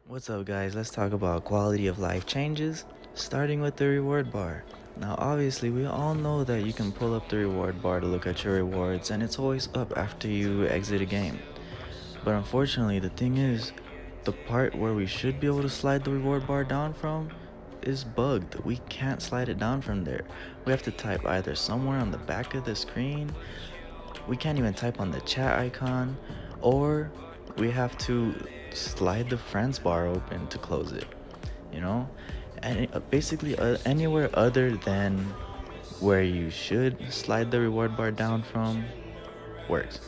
What's up guys, let's talk about quality of life changes, starting with the reward bar. Now obviously we all know that you can pull up the reward bar to look at your rewards and it's always up after you exit a game. But unfortunately the thing is, the part where we should be able to slide the reward bar down from is bugged. We can't slide it down from there. We have to type either somewhere on the back of the screen, we can't even type on the chat icon, or we have to slide the friends bar open to close it, you know? And basically anywhere other than where you should slide the reward bar down from works.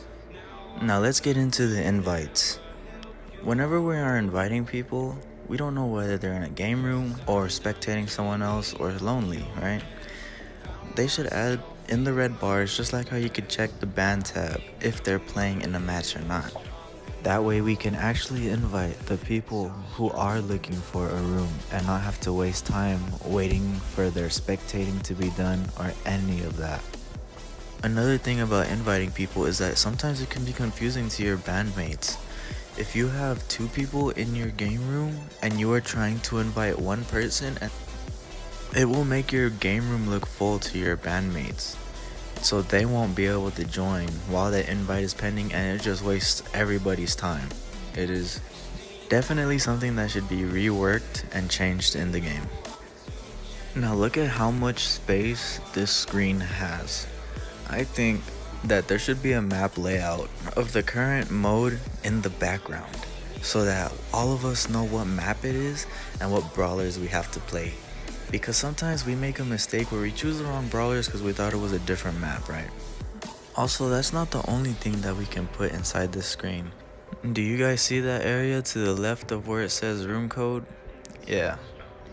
Now let's get into the invites. Whenever we are inviting people, we don't know whether they're in a game room or spectating someone else or lonely, right? They should add in the red bars just like how you could check the band tab if they're playing in a match or not. That way we can actually invite the people who are looking for a room and not have to waste time waiting for their spectating to be done or any of that. Another thing about inviting people is that sometimes it can be confusing to your bandmates. If you have two people in your game room and you are trying to invite one person, it will make your game room look full to your bandmates, so they won't be able to join while the invite is pending, and it just wastes everybody's time. It is definitely something that should be reworked and changed in the game. Now look at how much space this screen has. I think that there should be a map layout of the current mode in the background so that all of us know what map it is and what brawlers we have to play. Because sometimes we make a mistake where we choose the wrong brawlers because we thought it was a different map, right? Also, that's not the only thing that we can put inside this screen. Do you guys see that area to the left of where it says room code? Yeah.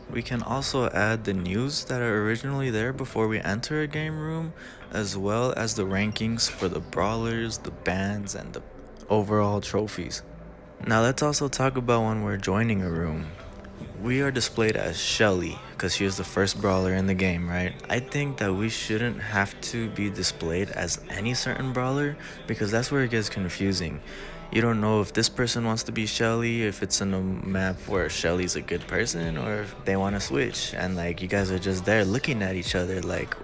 We can also add the news that are originally there before we enter a game room, as well as the rankings for the brawlers, the bans, and the overall trophies. Now let's also talk about when we're joining a room. We are displayed as Shelly because she is the first brawler in the game, right? I think that we shouldn't have to be displayed as any certain brawler because that's where it gets confusing. You don't know if this person wants to be Shelly, if it's in a map where Shelly's a good person, or if they want to switch. And like you guys are just there looking at each other like,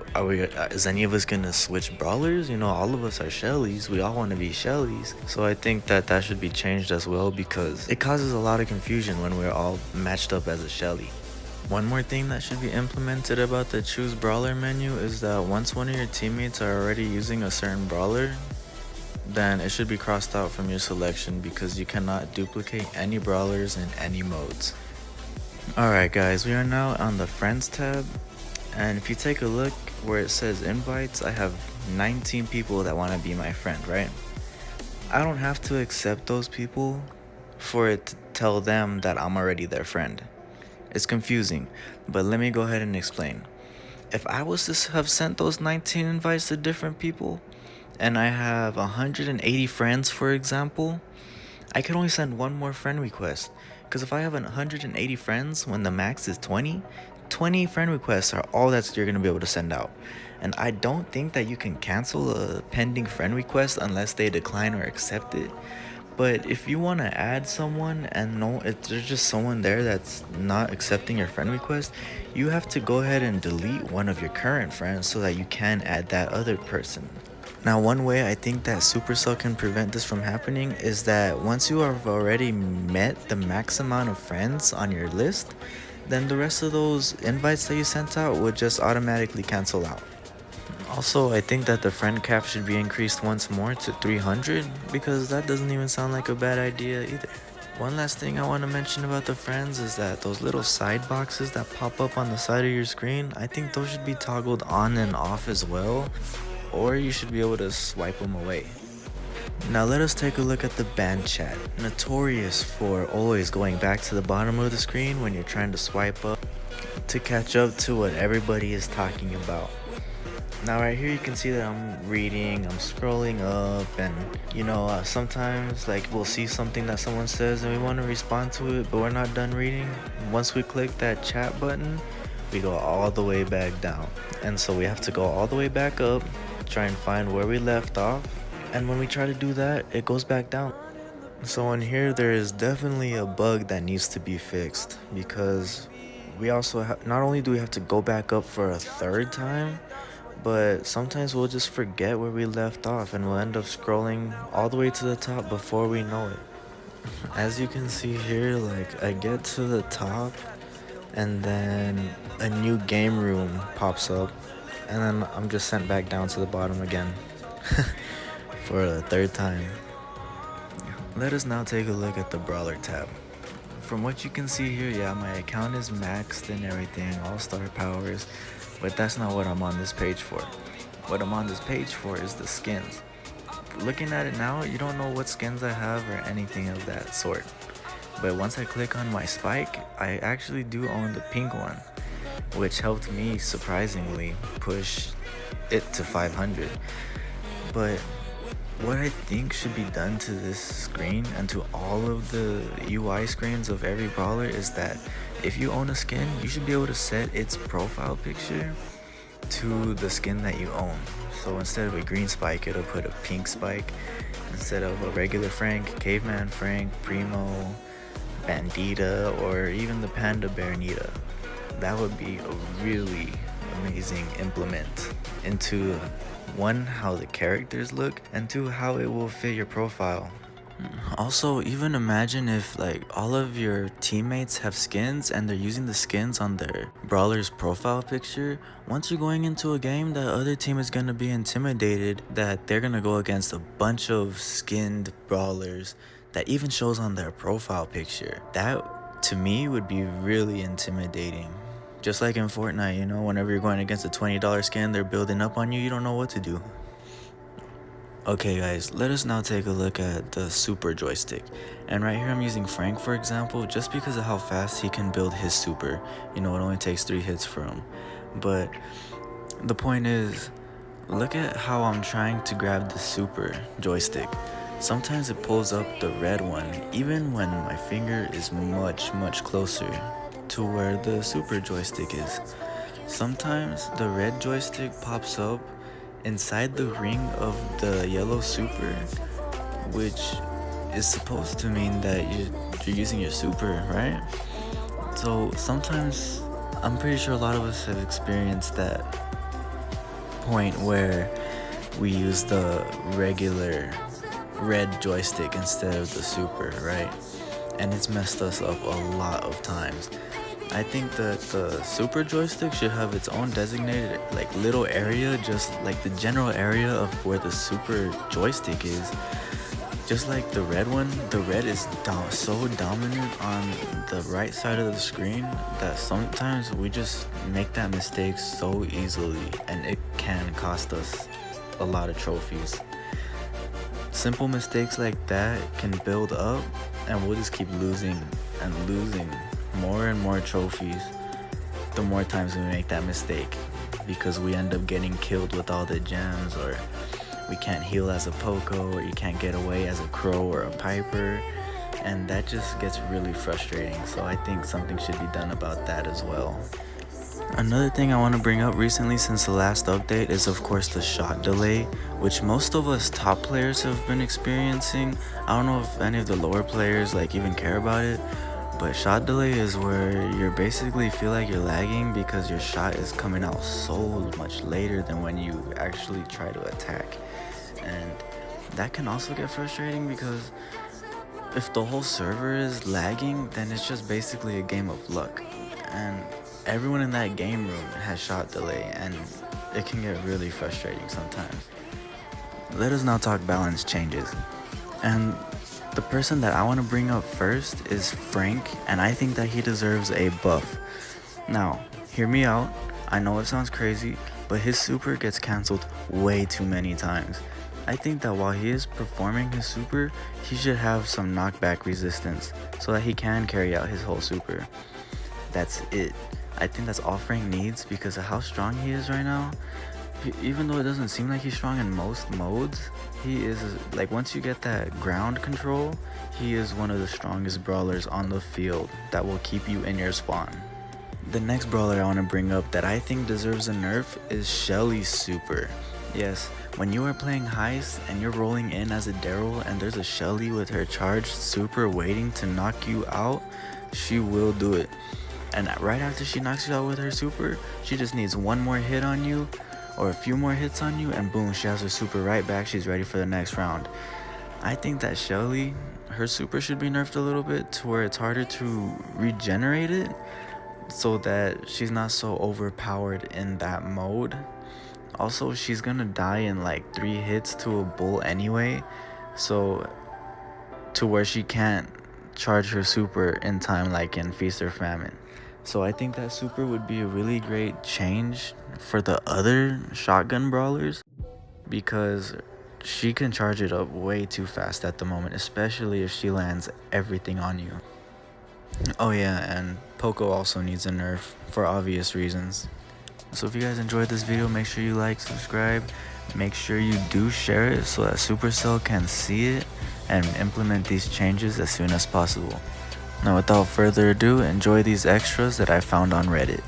is any of us gonna switch brawlers? You know, all of us are Shellys. We all want to be Shellys. So I think that that should be changed as well because it causes a lot of confusion when we're all matched up as a Shelly. One more thing that should be implemented about the choose brawler menu is that once one of your teammates are already using a certain brawler, then it should be crossed out from your selection because you cannot duplicate any brawlers in any modes. Alright guys, we are now on the friends tab, and if you take a look where it says invites, I have 19 people that want to be my friend, right? I don't have to accept those people for it to tell them that I'm already their friend. It's confusing, but let me go ahead and explain. If I was to have sent those 19 invites to different people, and I have 180 friends, for example, I could only send one more friend request. Because if I have 180 friends when the max is 20 friend requests are all that you're going to be able to send out. And I don't think that you can cancel a pending friend request unless they decline or accept it. But if you want to add someone and know if there's just someone there that's not accepting your friend request, you have to go ahead and delete one of your current friends so that you can add that other person. Now, one way I think that Supercell can prevent this from happening is that once you have already met the max amount of friends on your list, then the rest of those invites that you sent out would just automatically cancel out. Also, I think that the friend cap should be increased once more to 300 because that doesn't even sound like a bad idea either. One last thing I want to mention about the friends is that those little side boxes that pop up on the side of your screen, I think those should be toggled on and off as well, or you should be able to swipe them away. Now let us take a look at the band chat, notorious for always going back to the bottom of the screen when you're trying to swipe up to catch up to what everybody is talking about. Now right here you can see that I'm reading, I'm scrolling up, and sometimes like we'll see something that someone says and we want to respond to it, but we're not done reading. Once we click that chat button, we go all the way back down, and so we have to go all the way back up, try and find where we left off, and when we try to do that, it goes back down. So in here, there is definitely a bug that needs to be fixed, because we also not only do we have to go back up for a third time, but sometimes we'll just forget where we left off and we'll end up scrolling all the way to the top before we know it. As you can see here, like, I get to the top and then a new game room pops up, and then I'm just sent back down to the bottom again for a third time. Let us now take a look at the Brawler tab. From what you can see here, yeah, my account is maxed and everything, all star powers, but that's not what I'm on this page for. What I'm on this page for is the skins. Looking at it now, you don't know what skins I have or anything of that sort. But once I click on my Spike, I actually do own the pink one, which helped me surprisingly push it to 500. But what I think should be done to this screen and to all of the UI screens of every brawler is that if you own a skin, you should be able to set its profile picture to the skin that you own. So instead of a green Spike, it'll put a pink Spike. Instead of a regular Frank, Caveman Frank, Primo, Bandita, or even the Panda Bear Nita. That would be a really amazing implement into, one, how the characters look, and two, how it will fit your profile. Also, even imagine if like all of your teammates have skins and they're using the skins on their brawler's profile picture. Once you're going into a game, the other team is going to be intimidated that they're going to go against a bunch of skinned brawlers that even shows on their profile picture. That, to me, would be really intimidating. Just like in Fortnite, you know, whenever you're going against a $20 skin, they're building up on you, you don't know what to do. Okay guys, let us now take a look at the super joystick. And right here I'm using Frank for example, just because of how fast he can build his super. You know, it only takes 3 hits for him. But the point is, look at how I'm trying to grab the super joystick. Sometimes it pulls up the red one, even when my finger is much closer to where the super joystick is. Sometimes the red joystick pops up inside the ring of the yellow super, which is supposed to mean that you're using your super, right? So sometimes, I'm pretty sure a lot of us have experienced that point where we use the regular red joystick instead of the super, right? And it's messed us up a lot of times. I think that the super joystick should have its own designated like little area, just like the general area of where the super joystick is. Just like the red one, the red is so dominant on the right side of the screen that sometimes we just make that mistake so easily, and it can cost us a lot of trophies. Simple mistakes like that can build up, and we'll just keep losing and losing more and more trophies the more times we make that mistake, because we end up getting killed with all the gems, or we can't heal as a Poco, or you can't get away as a Crow or a Piper, and that just gets really frustrating. So I think something should be done about that as well. Another thing I want to bring up recently since the last update is of course the shot delay, which most of us top players have been experiencing. I don't know if any of the lower players like even care about it, but shot delay is where you basically feel like you're lagging because your shot is coming out so much later than when you actually try to attack. And that can also get frustrating because if the whole server is lagging, then it's just basically a game of luck. And everyone in that game room has shot delay, and it can get really frustrating sometimes. Let us now talk balance changes. And the person that I want to bring up first is Frank, and I think that he deserves a buff. Now, hear me out. I know it sounds crazy, but his super gets cancelled way too many times. I think that while he is performing his super, he should have some knockback resistance so that he can carry out his whole super. That's it. I think that's all Frank needs because of how strong he is right now. Even though it doesn't seem like he's strong in most modes, he is, like, once you get that ground control, he is one of the strongest brawlers on the field that will keep you in your spawn. The next brawler I want to bring up that I think deserves a nerf is Shelly's super. Yes, When you are playing Heist and you're rolling in as a Daryl and there's a Shelly with her charged super waiting to knock you out, she will do it. And right after she knocks you out with her super, she just needs one more hit on you or a few more hits on you, and boom, she has her super right back. She's ready for the next round. I think that Shelly, her super should be nerfed a little bit to where it's harder to regenerate it, so that she's not so overpowered in that mode. Also, she's gonna die in like 3 hits to a bull anyway, so to where she can't charge her super in time like in Feast or Famine. So I think that super would be a really great change for the other shotgun brawlers, because she can charge it up way too fast at the moment, especially if she lands everything on you. Oh yeah, and Poco also needs a nerf for obvious reasons. So if you guys enjoyed this video, make sure you like, subscribe, make sure you do share it so that Supercell can see it and implement these changes as soon as possible. Now without further ado, enjoy these extras that I found on Reddit.